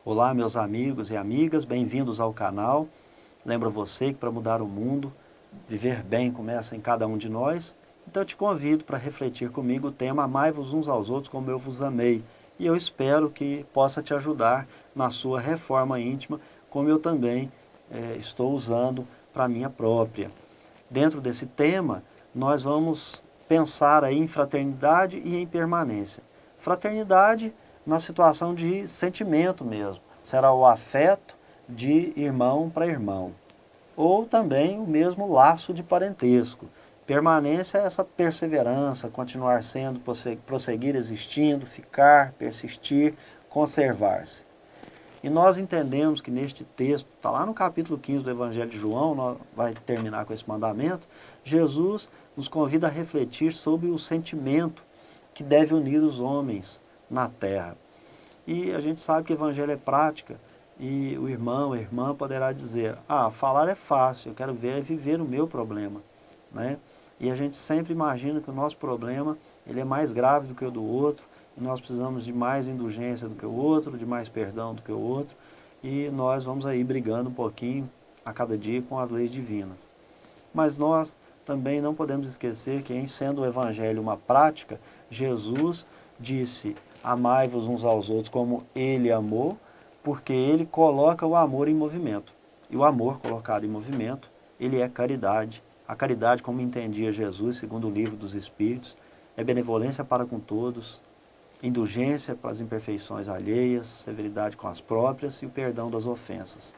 Olá, meus amigos e amigas, bem-vindos ao canal. Lembro você que para mudar o mundo, viver bem começa em cada um de nós. Então eu te convido para refletir comigo o tema Amai-vos uns aos outros como eu vos amei. E eu espero que possa te ajudar na sua reforma íntima, como eu também estou usando para a minha própria. Dentro desse tema, nós vamos pensar aí em fraternidade e em permanência. Fraternidade na situação de sentimento mesmo. Será o afeto de irmão para irmão. Ou também o mesmo laço de parentesco. Permanência é essa perseverança, continuar sendo, prosseguir existindo, ficar, persistir, conservar-se. E nós entendemos que neste texto, está lá no capítulo 15 do Evangelho de João, vai terminar com esse mandamento, Jesus nos convida a refletir sobre o sentimento que deve unir os homens na terra. E a gente sabe que o Evangelho é prática, e o irmão, a irmã poderá dizer, falar é fácil, eu quero ver é viver o meu problema, né? E a gente sempre imagina que o nosso problema ele é mais grave do que o do outro, e nós precisamos de mais indulgência do que o outro, de mais perdão do que o outro, e nós vamos aí brigando um pouquinho a cada dia com as leis divinas. Mas nós também não podemos esquecer que, em sendo o Evangelho uma prática, Jesus disse, amai-vos uns aos outros como Ele amou, porque Ele coloca o amor em movimento. E o amor colocado em movimento, ele é caridade. A caridade, como entendia Jesus, segundo o Livro dos Espíritos, é benevolência para com todos, indulgência para as imperfeições alheias, severidade com as próprias e o perdão das ofensas.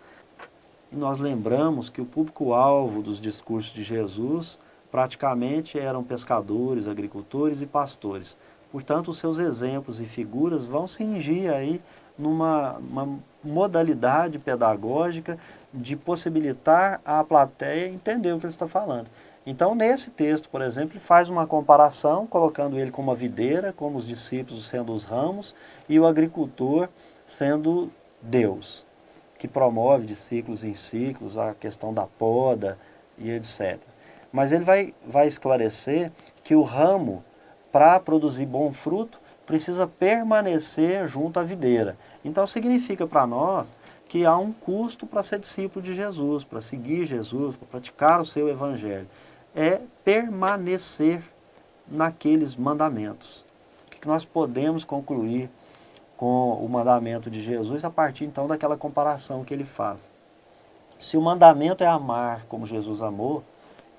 E nós lembramos que o público-alvo dos discursos de Jesus praticamente eram pescadores, agricultores e pastores. Portanto, os seus exemplos e figuras vão cingir aí numa modalidade pedagógica de possibilitar à plateia entender o que ele está falando. Então, nesse texto, por exemplo, ele faz uma comparação, colocando ele como a videira, como os discípulos sendo os ramos, e o agricultor sendo Deus, que promove de ciclos em ciclos a questão da poda e etc. Mas ele vai esclarecer que o ramo, para produzir bom fruto, precisa permanecer junto à videira. Então significa para nós que há um custo para ser discípulo de Jesus, para seguir Jesus, para praticar o seu evangelho. É permanecer naqueles mandamentos. O que nós podemos concluir com o mandamento de Jesus a partir então daquela comparação que ele faz? Se o mandamento é amar como Jesus amou,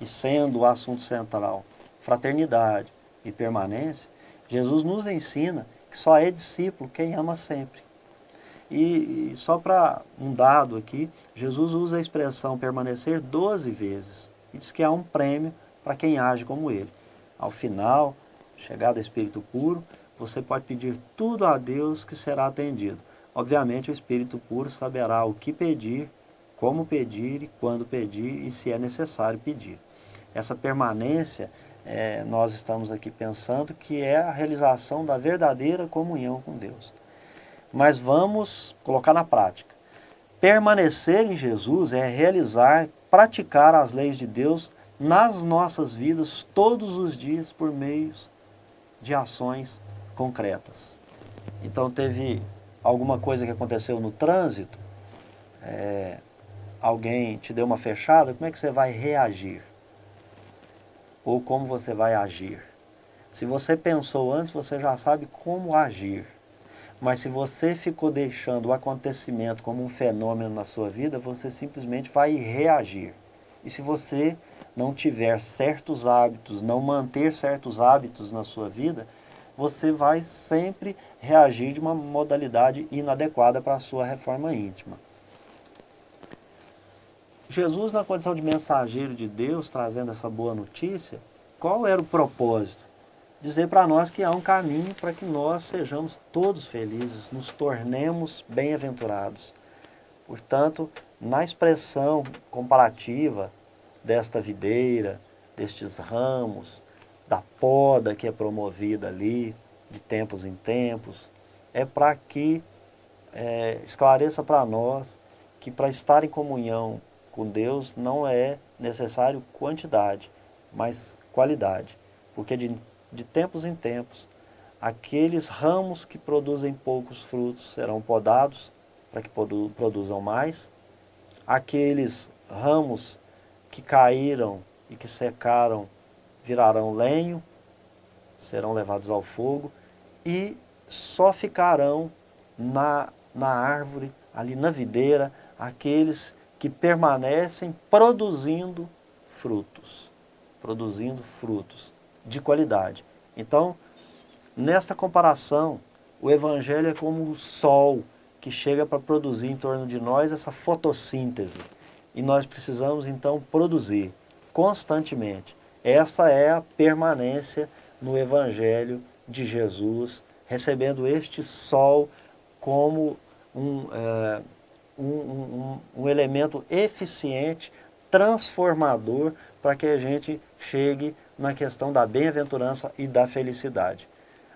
e sendo o assunto central fraternidade e permanência, Jesus nos ensina que só é discípulo quem ama sempre. E só para um dado aqui, Jesus usa a expressão permanecer 12 vezes. E diz que há um prêmio para quem age como ele. Ao final, chegado ao Espírito puro, você pode pedir tudo a Deus que será atendido. Obviamente o Espírito puro saberá o que pedir, como pedir e quando pedir e se é necessário pedir. Essa permanência, nós estamos aqui pensando que é a realização da verdadeira comunhão com Deus. Mas vamos colocar na prática. Permanecer em Jesus é realizar, praticar as leis de Deus nas nossas vidas todos os dias por meio de ações concretas. Então teve alguma coisa que aconteceu no trânsito, alguém te deu uma fechada, como é que você vai reagir? Ou como você vai agir? Se você pensou antes, você já sabe como agir. Mas se você ficou deixando o acontecimento como um fenômeno na sua vida, você simplesmente vai reagir. E se você não tiver certos hábitos, não manter certos hábitos na sua vida, você vai sempre reagir de uma modalidade inadequada para a sua reforma íntima. Jesus, na condição de mensageiro de Deus, trazendo essa boa notícia, qual era o propósito? Dizer para nós que há um caminho para que nós sejamos todos felizes, nos tornemos bem-aventurados. Portanto, na expressão comparativa desta videira, destes ramos, da poda que é promovida ali, de tempos em tempos, é para que esclareça para nós que para estar em comunhão Com Deus não é necessário quantidade, mas qualidade. Porque de tempos em tempos, aqueles ramos que produzem poucos frutos serão podados para que produzam mais. Aqueles ramos que caíram e que secaram virarão lenho, serão levados ao fogo e só ficarão na árvore, ali na videira, aqueles que permanecem produzindo frutos de qualidade. Então, nessa comparação, o Evangelho é como o sol que chega para produzir em torno de nós essa fotossíntese. E nós precisamos, então, produzir constantemente. Essa é a permanência no Evangelho de Jesus, recebendo este sol como um elemento eficiente, transformador, para que a gente chegue na questão da bem-aventurança e da felicidade.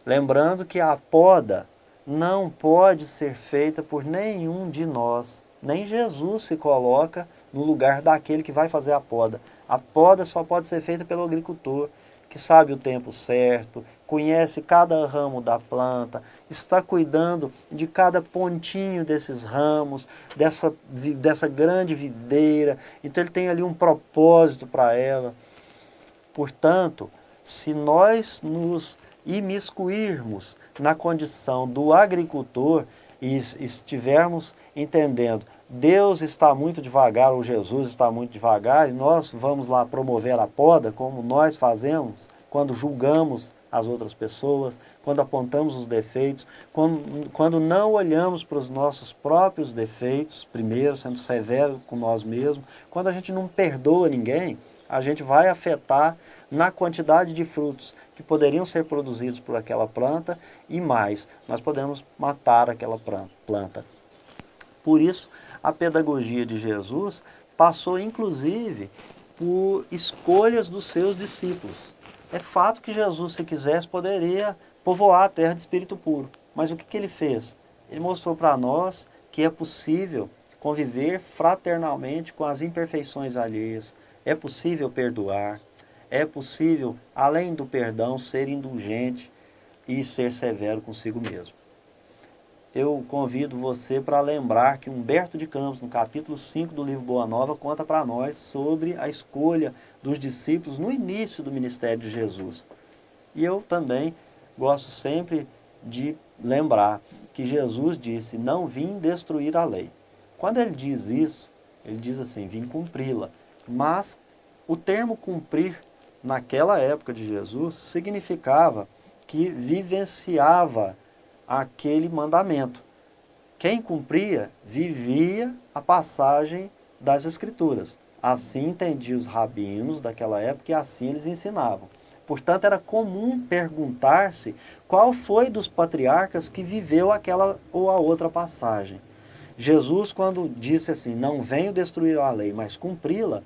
Lembrando que a poda não pode ser feita por nenhum de nós, nem Jesus se coloca no lugar daquele que vai fazer a poda. A poda só pode ser feita pelo agricultor, que sabe o tempo certo, conhece cada ramo da planta, está cuidando de cada pontinho desses ramos, dessa grande videira. Então ele tem ali um propósito para ela. Portanto, se nós nos imiscuirmos na condição do agricultor e estivermos entendendo, Deus está muito devagar, ou Jesus está muito devagar, e nós vamos lá promover a poda, como nós fazemos quando julgamos as outras pessoas, quando apontamos os defeitos, quando não olhamos para os nossos próprios defeitos, primeiro, sendo severo com nós mesmos, quando a gente não perdoa ninguém, a gente vai afetar na quantidade de frutos que poderiam ser produzidos por aquela planta e mais, nós podemos matar aquela planta. Por isso, a pedagogia de Jesus passou inclusive por escolhas dos seus discípulos. É fato que Jesus, se quisesse, poderia povoar a terra de espírito puro. Mas o que ele fez? Ele mostrou para nós que é possível conviver fraternalmente com as imperfeições alheias. É possível perdoar. É possível, além do perdão, ser indulgente e ser severo consigo mesmo. Eu convido você para lembrar que Humberto de Campos, no capítulo 5 do livro Boa Nova, conta para nós sobre a escolha dos discípulos no início do ministério de Jesus. E eu também gosto sempre de lembrar que Jesus disse, não vim destruir a lei. Quando ele diz isso, ele diz assim, vim cumpri-la. Mas o termo cumprir, naquela época de Jesus, significava que vivenciava aquele mandamento. Quem cumpria, vivia a passagem das Escrituras. Assim entendiam os rabinos daquela época e assim eles ensinavam. Portanto, era comum perguntar-se qual foi dos patriarcas que viveu aquela ou a outra passagem. Jesus, quando disse assim, não venho destruir a lei, mas cumpri-la,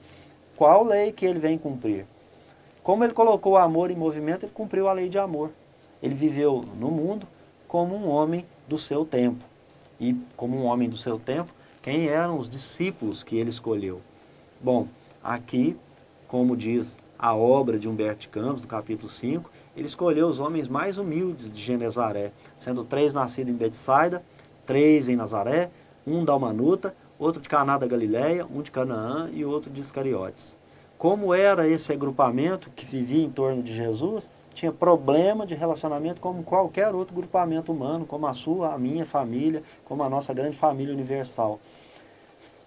qual lei que ele vem cumprir? Como ele colocou o amor em movimento, ele cumpriu a lei de amor. Ele viveu no mundo como um homem do seu tempo. E como um homem do seu tempo, quem eram os discípulos que ele escolheu? Bom, aqui, como diz a obra de Humberto de Campos, no capítulo 5, ele escolheu os homens mais humildes de Genezaré, sendo 3 nascidos em Betsaida, 3 em Nazaré, 1 da Almanuta, outro de Caná da Galileia, 1 de Canaã e outro de Iscariotes. Como era esse agrupamento que vivia em torno de Jesus? Tinha problema de relacionamento como qualquer outro grupamento humano, como a sua, a minha família, como a nossa grande família universal.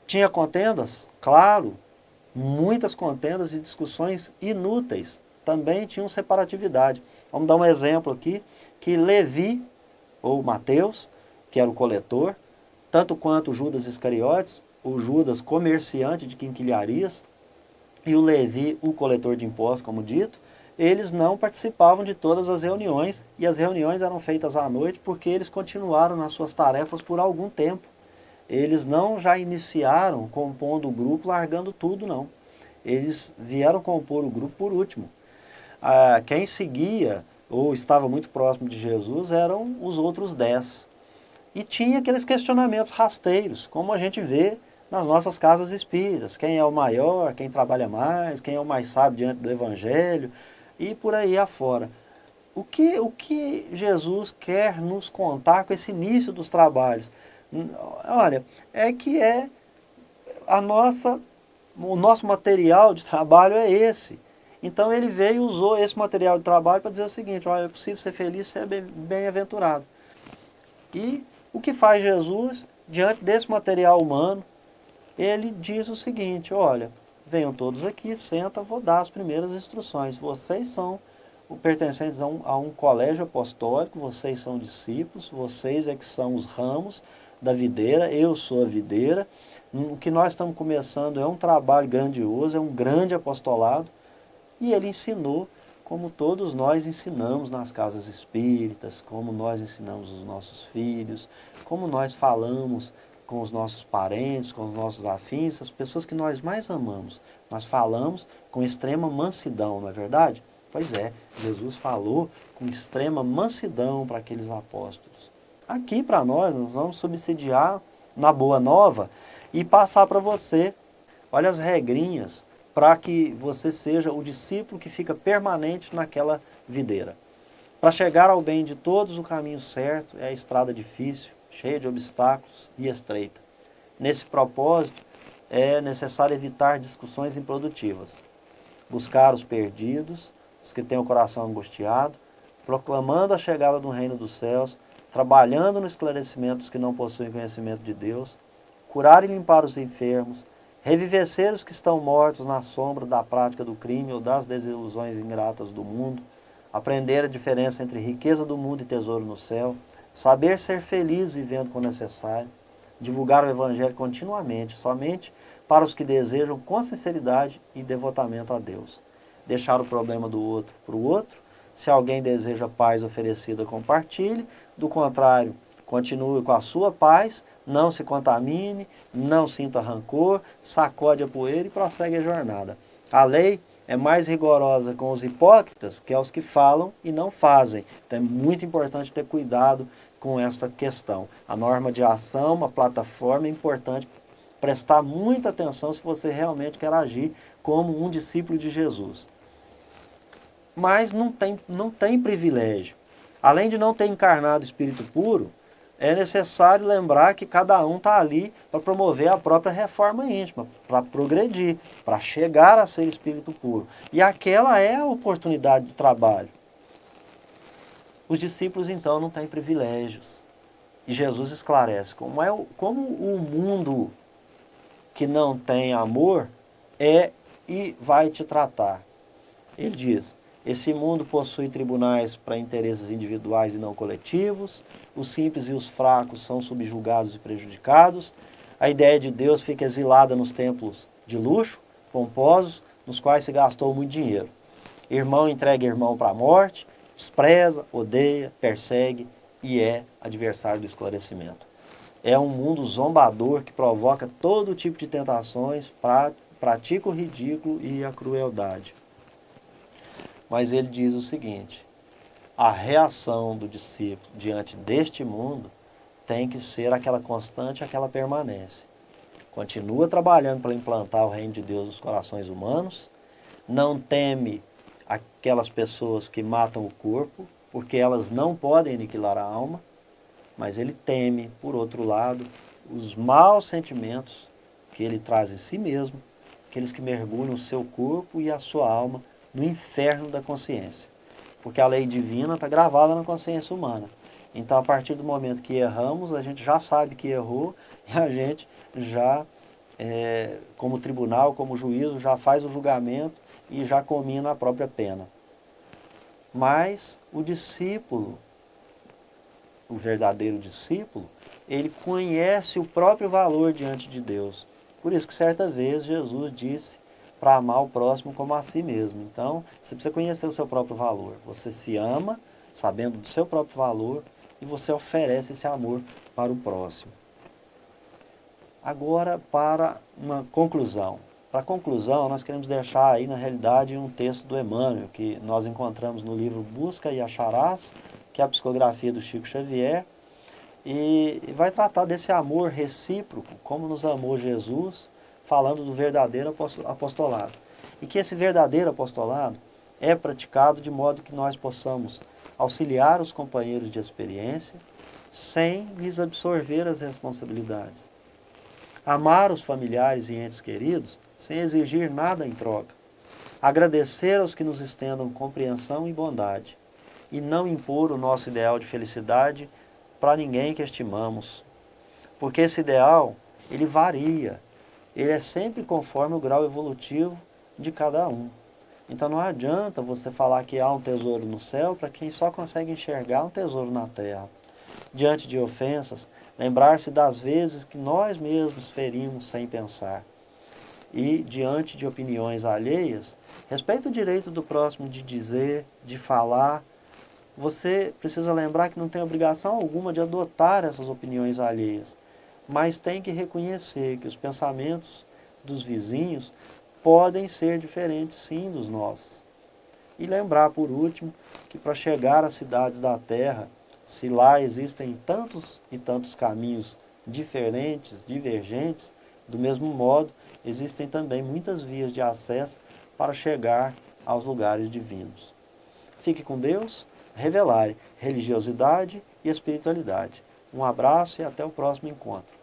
Tinha contendas? Claro, muitas contendas e discussões inúteis. Também tinham separatividade. Vamos dar um exemplo aqui, que Levi, ou Mateus, que era o coletor, tanto quanto Judas Iscariotes, o Judas comerciante de quinquilharias, e o Levi, o coletor de impostos, como dito, eles não participavam de todas as reuniões, e as reuniões eram feitas à noite porque eles continuaram nas suas tarefas por algum tempo. Eles não já iniciaram compondo o grupo, largando tudo, não. Eles vieram compor o grupo por último. Quem seguia, ou estava muito próximo de Jesus, eram os outros 10. E tinha aqueles questionamentos rasteiros, como a gente vê nas nossas casas espíritas. Quem é o maior, quem trabalha mais, quem é o mais sábio diante do Evangelho e por aí afora. O que Jesus quer nos contar com esse início dos trabalhos? Olha, é que o nosso material de trabalho é esse. Então ele veio e usou esse material de trabalho para dizer o seguinte, olha, é possível ser feliz, ser bem-aventurado. E o que faz Jesus, diante desse material humano, ele diz o seguinte, olha, venham todos aqui, senta, vou dar as primeiras instruções. Vocês são pertencentes a um colégio apostólico, vocês são discípulos, vocês é que são os ramos da videira, eu sou a videira. O que nós estamos começando é um trabalho grandioso, é um grande apostolado, e ele ensinou como todos nós ensinamos nas casas espíritas, como nós ensinamos os nossos filhos, como nós falamos com os nossos parentes, com os nossos afins, as pessoas que nós mais amamos. Nós falamos com extrema mansidão, não é verdade? Pois é, Jesus falou com extrema mansidão para aqueles apóstolos. Aqui para nós vamos subsidiar na Boa Nova e passar para você, olha as regrinhas, para que você seja o discípulo que fica permanente naquela videira. Para chegar ao bem de todos, o caminho certo é a estrada difícil, cheia de obstáculos e estreita. Nesse propósito, é necessário evitar discussões improdutivas, buscar os perdidos, os que têm o coração angustiado, proclamando a chegada do reino dos céus, trabalhando no esclarecimento dos que não possuem conhecimento de Deus, curar e limpar os enfermos, revivecer os que estão mortos na sombra da prática do crime ou das desilusões ingratas do mundo, aprender a diferença entre riqueza do mundo e tesouro no céu, saber ser feliz vivendo quando necessário, divulgar o Evangelho continuamente, somente para os que desejam com sinceridade e devotamento a Deus. Deixar o problema do outro para o outro. Se alguém deseja paz oferecida, compartilhe. Do contrário, continue com a sua paz, não se contamine, não sinta rancor, sacode a poeira e prossegue a jornada. A lei é mais rigorosa com os hipócritas que aos que falam e não fazem. Então é muito importante ter cuidado com esta questão. A norma de ação, uma plataforma, é importante prestar muita atenção se você realmente quer agir como um discípulo de Jesus. Mas não tem privilégio. Além de não ter encarnado o Espírito puro, é necessário lembrar que cada um está ali para promover a própria reforma íntima, para progredir, para chegar a ser Espírito puro. E aquela é a oportunidade de trabalho. Os discípulos, então, não têm privilégios. E Jesus esclarece como o mundo que não tem amor é e vai te tratar. Ele diz, esse mundo possui tribunais para interesses individuais e não coletivos, os simples e os fracos são subjugados e prejudicados, a ideia de Deus fica exilada nos templos de luxo, pomposos, nos quais se gastou muito dinheiro. Irmão entrega irmão para a morte, despreza, odeia, persegue e é adversário do esclarecimento. É um mundo zombador que provoca todo tipo de tentações, pratica o ridículo e a crueldade. Mas ele diz o seguinte, a reação do discípulo diante deste mundo tem que ser aquela constante, aquela permanência. Continua trabalhando para implantar o reino de Deus nos corações humanos, não teme aquelas pessoas que matam o corpo, porque elas não podem aniquilar a alma, mas ele teme, por outro lado, os maus sentimentos que ele traz em si mesmo, aqueles que mergulham o seu corpo e a sua alma no inferno da consciência. Porque a lei divina está gravada na consciência humana. Então, a partir do momento que erramos, a gente já sabe que errou e a gente já, como tribunal, como juízo, já faz o julgamento e já comina a própria pena. Mas o discípulo, o verdadeiro discípulo, ele conhece o próprio valor diante de Deus. Por isso que certa vez Jesus disse para amar o próximo como a si mesmo. Então, você precisa conhecer o seu próprio valor. Você se ama, sabendo do seu próprio valor, e você oferece esse amor para o próximo. Agora, para uma conclusão. Para a conclusão, nós queremos deixar aí, na realidade, um texto do Emmanuel, que nós encontramos no livro Busca e Acharás, que é a psicografia do Chico Xavier, e vai tratar desse amor recíproco, como nos amou Jesus, falando do verdadeiro apostolado. E que esse verdadeiro apostolado é praticado de modo que nós possamos auxiliar os companheiros de experiência sem lhes absorver as responsabilidades. Amar os familiares e entes queridos sem exigir nada em troca. Agradecer aos que nos estendam compreensão e bondade. E não impor o nosso ideal de felicidade para ninguém que estimamos. Porque esse ideal, ele varia. Ele é sempre conforme o grau evolutivo de cada um. Então não adianta você falar que há um tesouro no céu para quem só consegue enxergar um tesouro na terra. Diante de ofensas, lembrar-se das vezes que nós mesmos ferimos sem pensar. E, diante de opiniões alheias, respeite o direito do próximo de dizer, de falar. Você precisa lembrar que não tem obrigação alguma de adotar essas opiniões alheias, mas tem que reconhecer que os pensamentos dos vizinhos podem ser diferentes sim dos nossos. E lembrar, por último, que para chegar às cidades da terra, se lá existem tantos e tantos caminhos diferentes, divergentes, do mesmo modo, existem também muitas vias de acesso para chegar aos lugares divinos. Fique com Deus, revelare religiosidade e espiritualidade. Um abraço e até o próximo encontro.